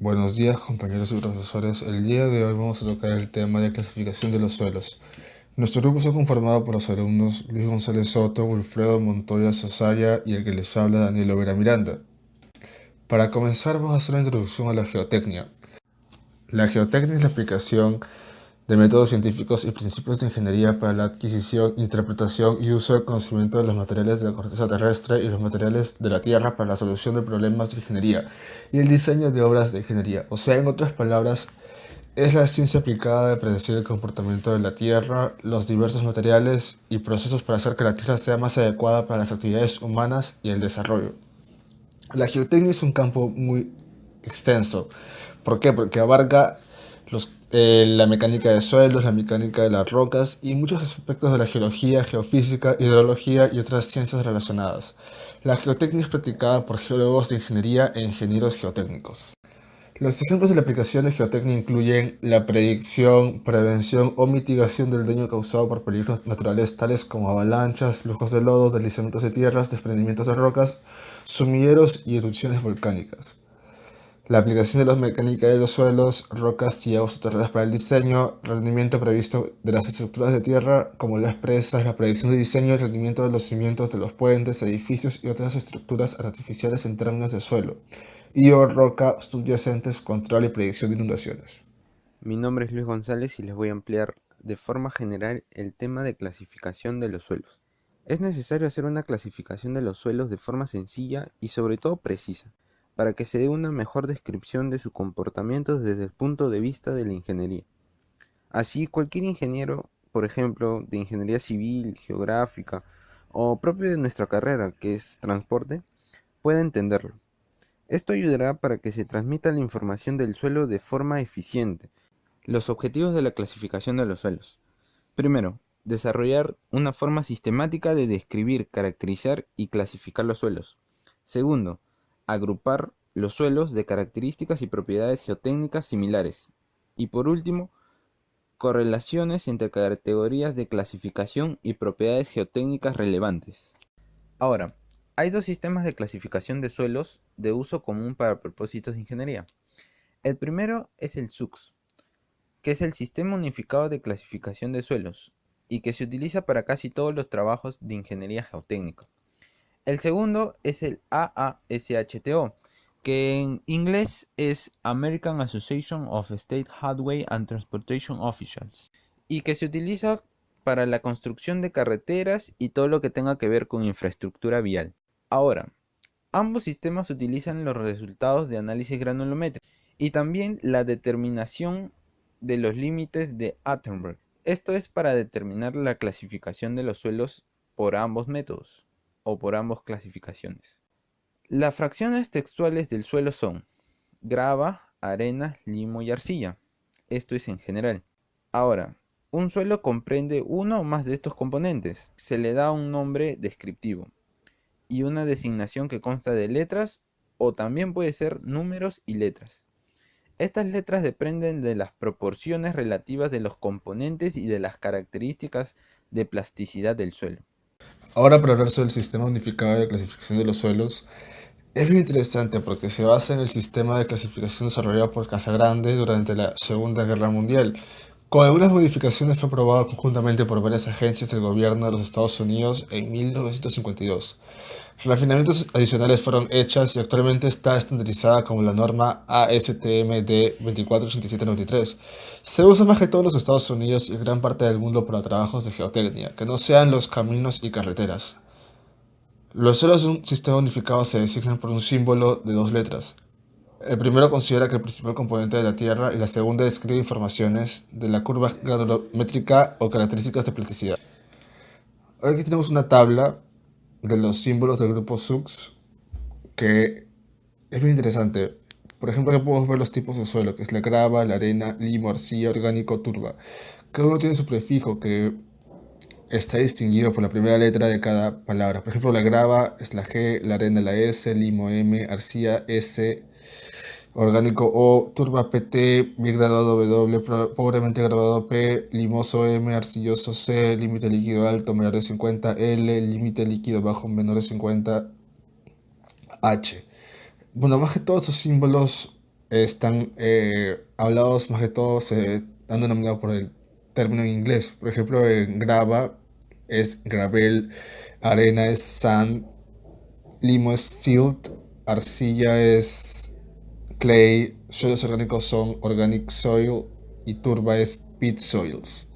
Buenos días, compañeros y profesores. El día de hoy vamos a tocar el tema de clasificación de los suelos. Nuestro grupo está conformado por los alumnos Luis González Soto, Wilfredo Montoya Sosaya y el que les habla, Daniel Lovera Miranda. Para comenzar, vamos a hacer una introducción a la geotecnia. La geotecnia es la aplicación de métodos científicos y principios de ingeniería para la adquisición, interpretación y uso del conocimiento de los materiales de la corteza terrestre y los materiales de la Tierra para la solución de problemas de ingeniería y el diseño de obras de ingeniería. O sea, en otras palabras, es la ciencia aplicada de predecir el comportamiento de la Tierra, los diversos materiales y procesos para hacer que la Tierra sea más adecuada para las actividades humanas y el desarrollo. La geotecnia es un campo muy extenso. ¿Por qué? Porque abarca la mecánica de suelos, la mecánica de las rocas y muchos aspectos de la geología, geofísica, hidrología y otras ciencias relacionadas. La geotecnia es practicada por geólogos de ingeniería e ingenieros geotécnicos. Los ejemplos de la aplicación de geotecnia incluyen la predicción, prevención o mitigación del daño causado por peligros naturales tales como avalanchas, flujos de lodo, deslizamientos de tierras, desprendimientos de rocas, sumilleros y erupciones volcánicas. La aplicación de la mecánica de los suelos, rocas y aguas subterráneas para el diseño, rendimiento previsto de las estructuras de tierra como las presas, la predicción de diseño y rendimiento de los cimientos de los puentes, edificios y otras estructuras artificiales en términos de suelo, y o roca subyacentes, control y predicción de inundaciones. Mi nombre es Luis González y les voy a ampliar de forma general el tema de clasificación de los suelos. Es necesario hacer una clasificación de los suelos de forma sencilla y sobre todo precisa, para que se dé una mejor descripción de su comportamiento desde el punto de vista de la ingeniería. Así, cualquier ingeniero, por ejemplo, de ingeniería civil, geográfica o propio de nuestra carrera, que es transporte, puede entenderlo. Esto ayudará para que se transmita la información del suelo de forma eficiente. Los objetivos de la clasificación de los suelos. Primero, desarrollar una forma sistemática de describir, caracterizar y clasificar los suelos. Segundo, agrupar los suelos de características y propiedades geotécnicas similares. Y por último, correlaciones entre categorías de clasificación y propiedades geotécnicas relevantes. Ahora, hay dos sistemas de clasificación de suelos de uso común para propósitos de ingeniería. El primero es el SUCS, que es el Sistema Unificado de Clasificación de Suelos, y que se utiliza para casi todos los trabajos de ingeniería geotécnica. El segundo es el AASHTO, que en inglés es American Association of State Highway and Transportation Officials, y que se utiliza para la construcción de carreteras y todo lo que tenga que ver con infraestructura vial. Ahora, ambos sistemas utilizan los resultados de análisis granulométrico y también la determinación de los límites de Attenborough. Esto es para determinar la clasificación de los suelos por ambos métodos o por ambas clasificaciones. Las fracciones textuales del suelo son grava, arena, limo y arcilla. Esto es en general. Ahora, un suelo comprende uno o más de estos componentes. Se le da un nombre descriptivo y una designación que consta de letras o también puede ser números y letras. Estas letras dependen de las proporciones relativas de los componentes y de las características de plasticidad del suelo. Ahora, para hablar sobre el sistema unificado de clasificación de los suelos, es muy interesante porque se basa en el sistema de clasificación desarrollado por Casagrande durante la Segunda Guerra Mundial. Con algunas modificaciones fue aprobado conjuntamente por varias agencias del gobierno de los Estados Unidos en 1952. Refinamientos adicionales fueron hechas y actualmente está estandarizada como la norma ASTM D248793. Se usa más que todo en los Estados Unidos y gran parte del mundo para trabajos de geotecnia, que no sean los caminos y carreteras. Los ceros de un sistema unificado se designan por un símbolo de dos letras. El primero considera que el principal componente de la Tierra y la segunda describe informaciones de la curva granulométrica o características de plasticidad. Ahora aquí tenemos una tabla de los símbolos del grupo SUX que es muy interesante. Por ejemplo, aquí podemos ver los tipos de suelo, que es la grava, la arena, limo, arcilla, orgánico, turba. Cada uno tiene su prefijo que está distinguido por la primera letra de cada palabra. Por ejemplo, la grava es la G, la arena la S, limo M, arcilla S, orgánico O, turba PT, bien graduado W, pobremente graduado P, limoso M, arcilloso C, límite líquido alto menor de 50 L, límite líquido bajo menor de 50 H. Bueno, más que todos estos símbolos están hablados más que todo, se han denominado por el término en inglés. Por ejemplo, en grava es gravel, arena es sand, limo es silt, arcilla es clay, suelos orgánicos son organic soil y turba es peat soils.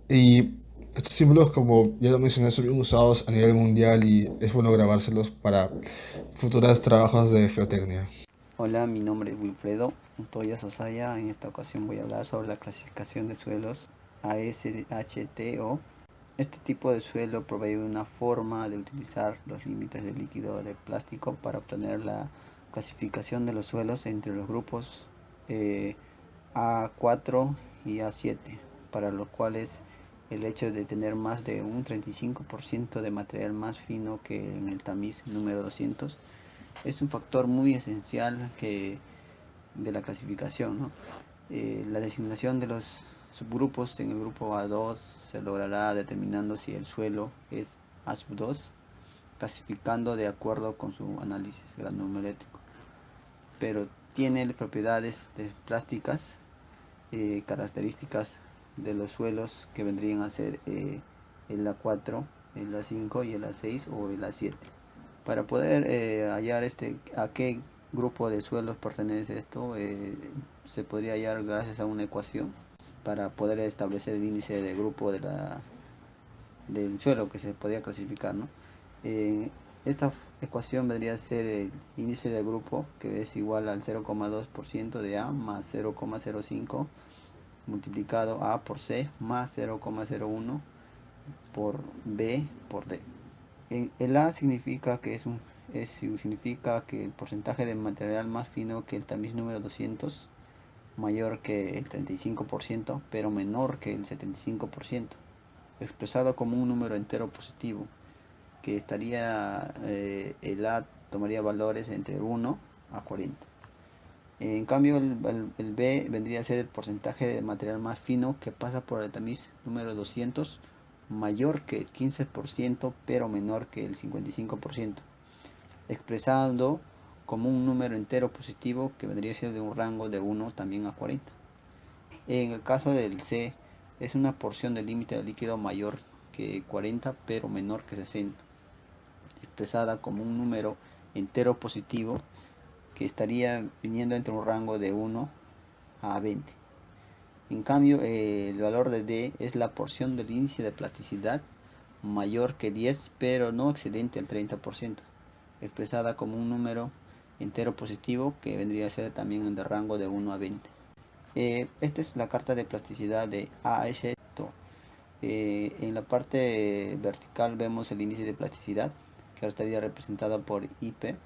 Y estos símbolos, como ya lo mencioné, son bien usados a nivel mundial y es bueno grabárselos para futuros trabajos de geotecnia. Hola, mi nombre es Wilfredo Montoya Sosaya. En esta ocasión voy a hablar sobre la clasificación de suelos ASHTO. Este tipo de suelo provee una forma de utilizar los límites del líquido de plástico para obtener la clasificación de los suelos entre los grupos A4 y A7, para los cuales el hecho de tener más de un 35% de material más fino que en el tamiz número 200 es un factor muy esencial de la clasificación, ¿no? La designación de los subgrupos en el grupo A2 se logrará determinando si el suelo es A2, clasificando de acuerdo con su análisis granulométrico, pero tiene propiedades plásticas, características de los suelos que vendrían a ser el A4, el A5 y el A6 o el A7. Para poder hallar a qué grupo de suelos pertenece esto, se podría hallar gracias a una ecuación para poder establecer el índice de grupo del suelo que se podría clasificar, ¿no? Esta ecuación vendría a ser el índice de grupo, que es igual al 0,2% de A más 0,05 multiplicado A por C más 0,01 por B por D. El A significa que significa que el porcentaje de material más fino que el tamiz número 200 mayor que el 35%, pero menor que el 75%, expresado como un número entero positivo, que estaría, el A tomaría valores entre 1 a 40. En cambio, el B vendría a ser el porcentaje de material más fino que pasa por el tamiz número 200, mayor que el 15%, pero menor que el 55%, expresando como un número entero positivo que vendría a ser de un rango de 1 también a 40. En el caso del C, es una porción del límite del líquido mayor que 40, pero menor que 60, expresada como un número entero positivo que estaría viniendo entre un rango de 1 a 20. En cambio, el valor de D es la porción del índice de plasticidad mayor que 10, pero no excedente al 30%, expresada como un número entero positivo que vendría a ser también en el rango de 1 a 20. Esta es la carta de plasticidad de ASHTO. En la parte vertical vemos el índice de plasticidad, que estaría representado por IP,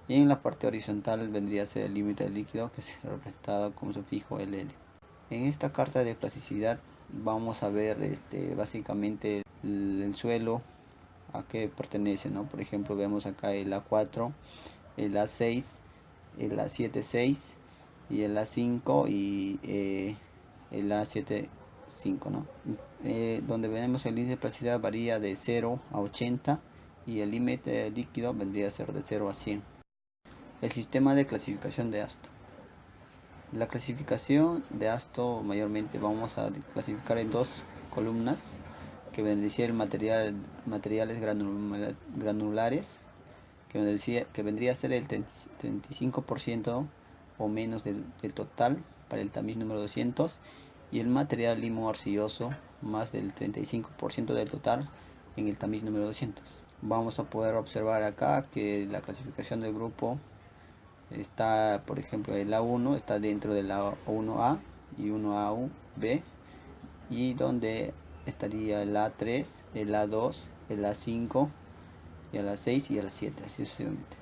y en la parte horizontal vendría a ser el límite del líquido, que es representado como sufijo LL. En esta carta de plasticidad vamos a ver básicamente el suelo a qué pertenece, ¿no? Por ejemplo, vemos acá el A4, el A6, el A76 y el A5 y el A75, ¿no? Donde vemos el índice de plasticidad varía de 0 a 80 y el límite líquido vendría a ser de 0 a 100. El sistema de clasificación de Asto. La clasificación de Asto mayormente vamos a clasificar en dos columnas, que vendría a ser materiales granulares, que vendría a ser el 35% o menos del total para el tamiz número 200, y el material limo arcilloso más del 35% del total en el tamiz número 200. Vamos a poder observar acá que la clasificación del grupo está, por ejemplo, el A1 está dentro del A1A y 1A1B, y donde estaría el A3, el A2, el A5, y el A6 y el A7, así sucesivamente.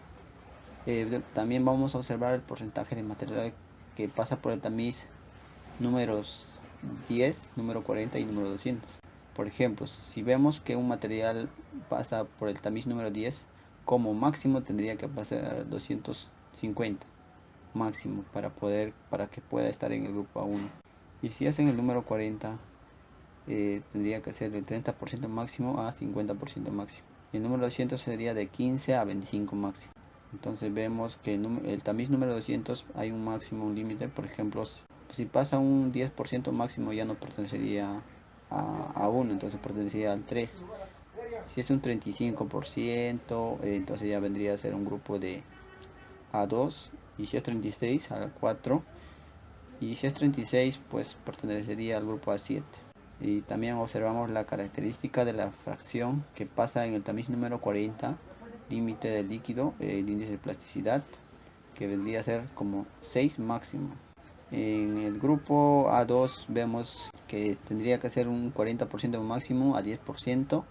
También vamos a observar el porcentaje de material que pasa por el tamiz números 10, número 40 y número 200. Por ejemplo, si vemos que un material pasa por el tamiz número 10, como máximo tendría que pasar 250 máximo para que pueda estar en el grupo A1. Y si es en el número 40, tendría que ser el 30% máximo a 50% máximo. Y el número 200 sería de 15 a 25 máximo. Entonces vemos que el tamiz número 200 hay un máximo, un límite. Por ejemplo, si pasa un 10% máximo ya no pertenecería a 1, entonces pertenecería al 3. Si es un 35%, entonces ya vendría a ser un grupo de A2. Y si es 36, a 4. Y si es 36, pues pertenecería al grupo A7. Y también observamos la característica de la fracción que pasa en el tamiz número 40, límite del líquido, el índice de plasticidad, que vendría a ser como 6 máximo. En el grupo A2 vemos que tendría que ser un 40% máximo a 10%.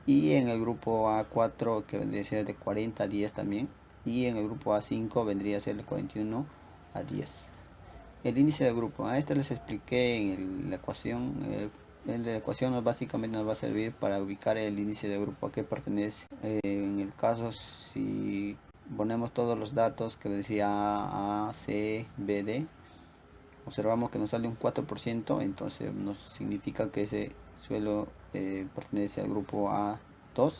Y en el grupo A4 que vendría a ser de 40 a 10 también. Y en el grupo A5 vendría a ser de 41 a 10. El índice de grupo, a este les expliqué en la ecuación. La ecuación básicamente nos va a servir para ubicar el índice de grupo a que pertenece. En el caso, si ponemos todos los datos que decía A, C, B, D, observamos que nos sale un 4%, entonces nos significa que ese suelo pertenece al grupo A2.